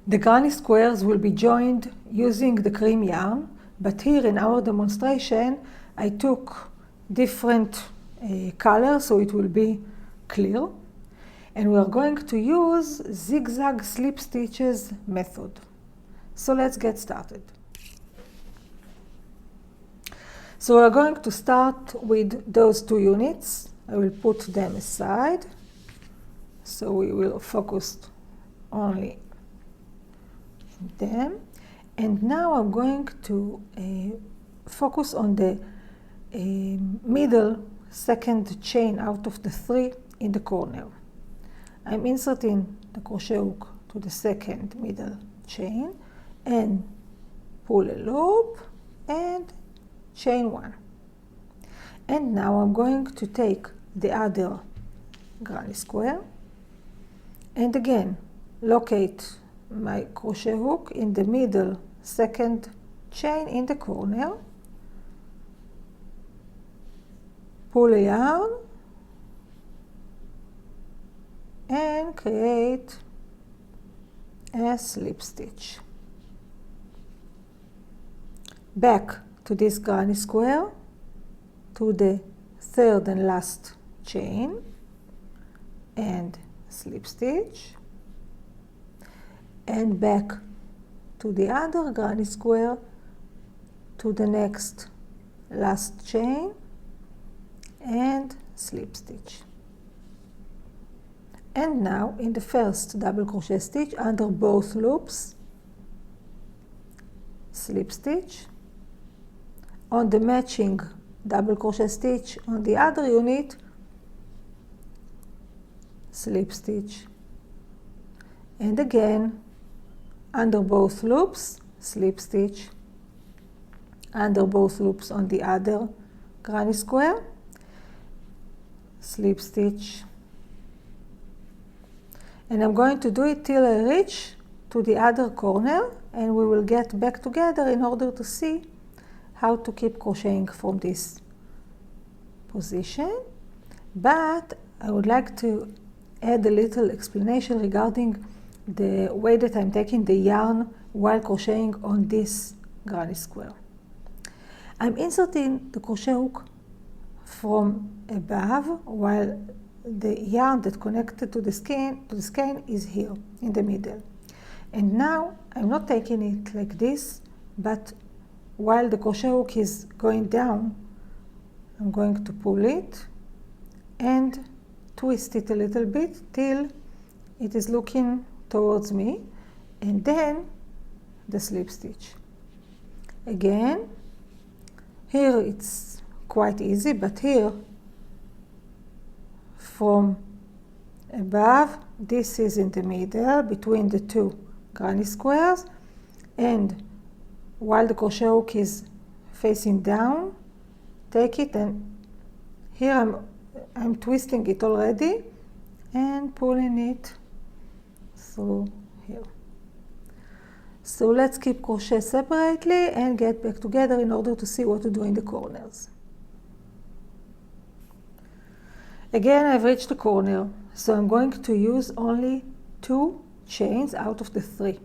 The granny squares will be joined using the cream yarn, but here in our demonstration I took different colors so it will be clear, and we are going to use zigzag slip stitches method. So let's get started. So we're going to start with those 2 units. I will put them aside, so we will focus only on them. And now I'm going to focus on the middle second chain out of the 3 in the corner. I'm inserting the crochet hook to the second middle chain and pull a loop and chain 1. And now I'm going to take the other granny square and again locate my crochet hook in the middle second chain in the corner, pull a yarn and create a slip stitch. Back to this granny square to the 3rd and last chain and slip stitch, and back to the other granny square to the next last chain and slip stitch. And now in the first double crochet stitch under both loops, slip stitch. On the matching double crochet stitch on the other unit, slip stitch. And again under both loops, slip stitch. Under both loops on the other granny square, slip stitch. And I'm going to do it till I reach to the other corner, and we will get back together in order to see how to keep crocheting from this position. But I would like to add a little explanation regarding the way that I'm taking the yarn while crocheting on this granny square. I'm inserting the crochet hook from above while the yarn that connected to the skein is here in the middle. And now I'm not taking it like this, but while the crochet hook is going down, I'm going to pull it and twist it a little bit till it is looking towards me, and then the slip stitch. Again, here it's quite easy, but here from above, this is in the middle between the 2 granny squares, and while the crochet hook is facing down, take it, and here I'm twisting it already and pulling it through here. So let's keep crochet separately and get back together in order to see what to do in the corners. Again, I've reached the corner, so I'm going to use only 2 chains out of the 3.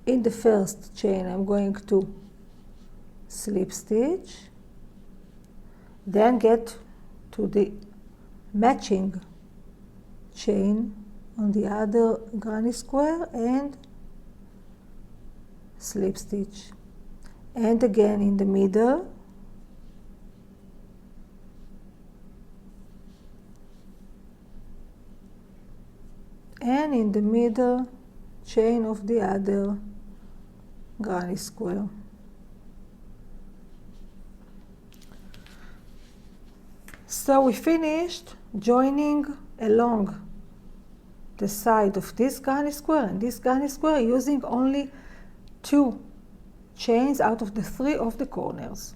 In the first chain, I'm going to slip stitch, then get to the matching chain on the other granny square and slip stitch, and again in the middle, and in the middle chain of the other granny square. So we finished joining along the side of this granny square and this granny square using only 2 chains out of the 3 of the corners.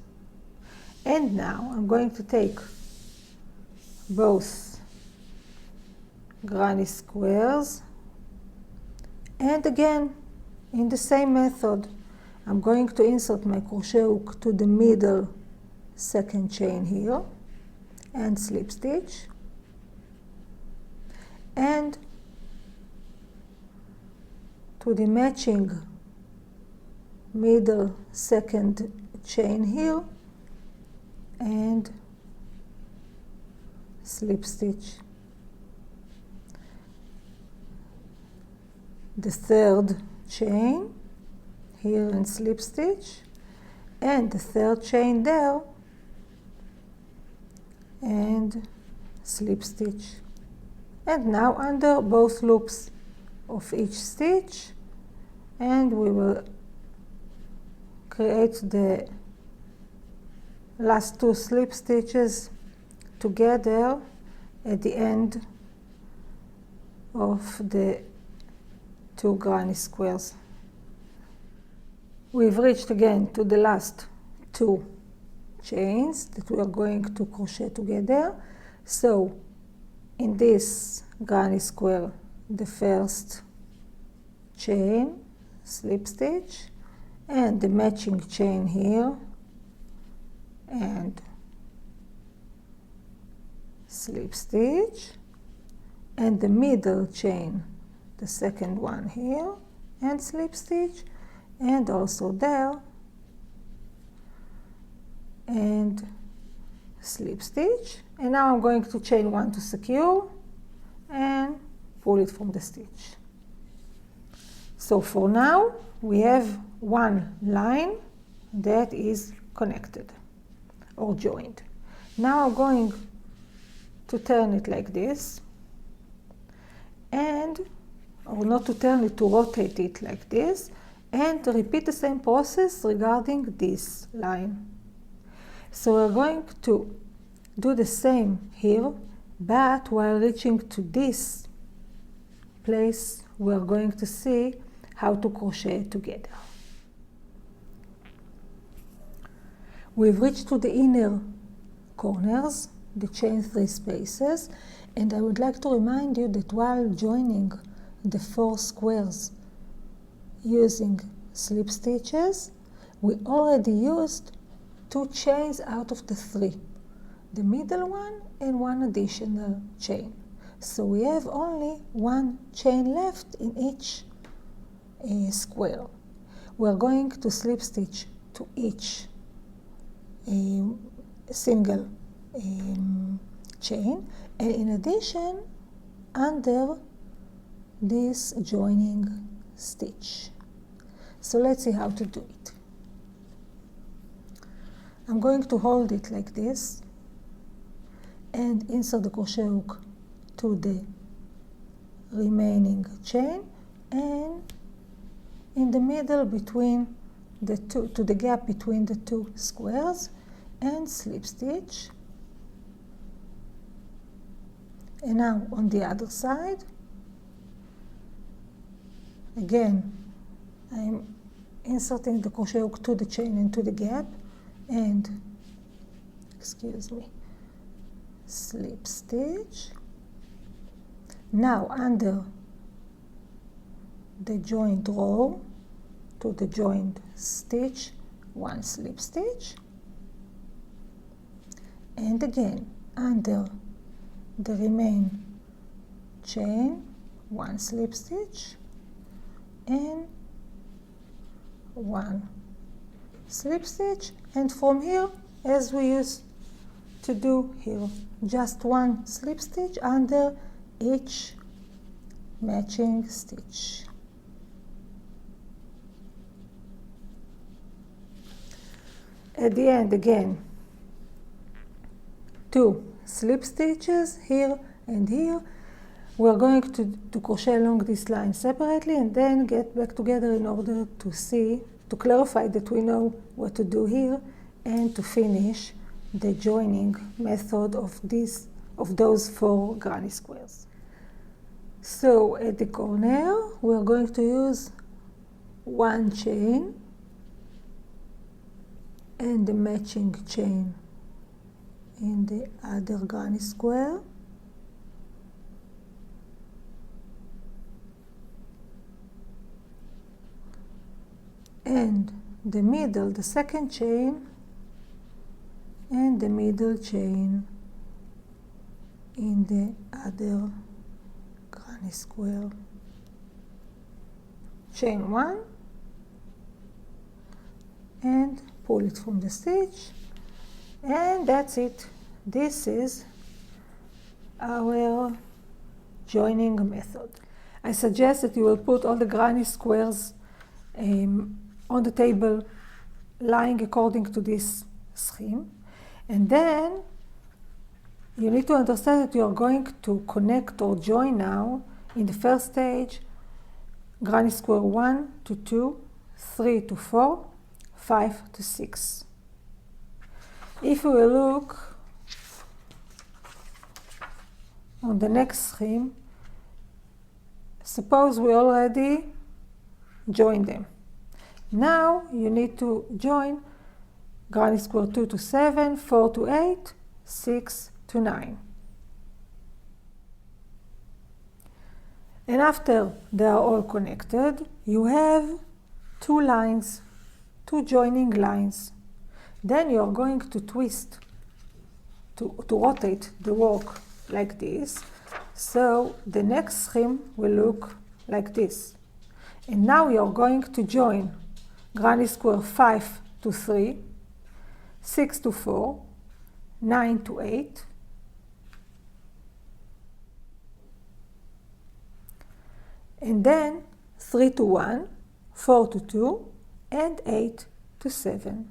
And now I'm going to take both granny squares, and again in the same method I'm going to insert my crochet hook to the middle second chain here and slip stitch, and to the matching middle second chain here and slip stitch. The third chain here and slip stitch, and the third chain there and slip stitch. And now under both loops of each stitch, and we will create the last two slip stitches together at the end of the two granny squares. We've reached again to the last two chains that we are going to crochet together. So in this granny square, the first chain, slip stitch, and the matching chain here and slip stitch, and the middle chain, the second one here, and slip stitch, and also there and slip stitch. And now I'm going to chain one to secure and pull it from the stitch. So for now we have one line that is connected or joined. Now I'm going to turn it like this, and or not to turn it, to rotate it like this, and to repeat the same process regarding this line. So we're going to do the same here, but while reaching to this place, we're going to see how to crochet together. We've reached to the inner corners, the chain 3 spaces, and I would like to remind you that while joining the 4 squares using slip stitches, we already used 2 chains out of the 3, the middle one and 1 additional chain. So we have only 1 chain left in each square. We're going to slip stitch to each single chain, and in addition under this joining stitch. So let's see how to do it. I'm going to hold it like this and insert the crochet hook to the remaining chain, and in the middle between the two, to the gap between the 2 squares, and slip stitch. And now on the other side, again I'm inserting the crochet hook to the chain and to the gap, and slip stitch. Now under the joined row to the joined stitch, 1 slip stitch, and again under the remain chain, 1 slip stitch and 1 slip stitch, and from here, as we used to do here, just 1 slip stitch under each matching stitch. At the end again, 2 slip stitches here and here. We're going to crochet along this line separately and then get back together in order to see, to clarify that we know what to do here, and to finish the joining method of those 4 granny squares. So at the corner we're going to use 1 chain and the matching chain in the other granny square, and the middle, the second chain and the middle chain in the other granny square. chain 1 and pull it from the stitch, and that's it. This is our joining method. I suggest that you will put all the granny squares on the table lying according to this scheme, and then you need to understand that you are going to connect or join now in the first stage granny square 1 to 2, 3 to 4, 5 to 6. If we will look on the next scheme, suppose we already joined them. Now you need to join granny square 2 to 7, 4 to 8, 6 to 9. And after they are all connected, you have two lines, two joining lines. Then you are going to twist, to rotate the work like this. So the next scheme will look like this. And now you are going to join granny square 5 to 3, 6 to 4, 9 to 8, and then 3 to 1, 4 to 2, and 8 to 7.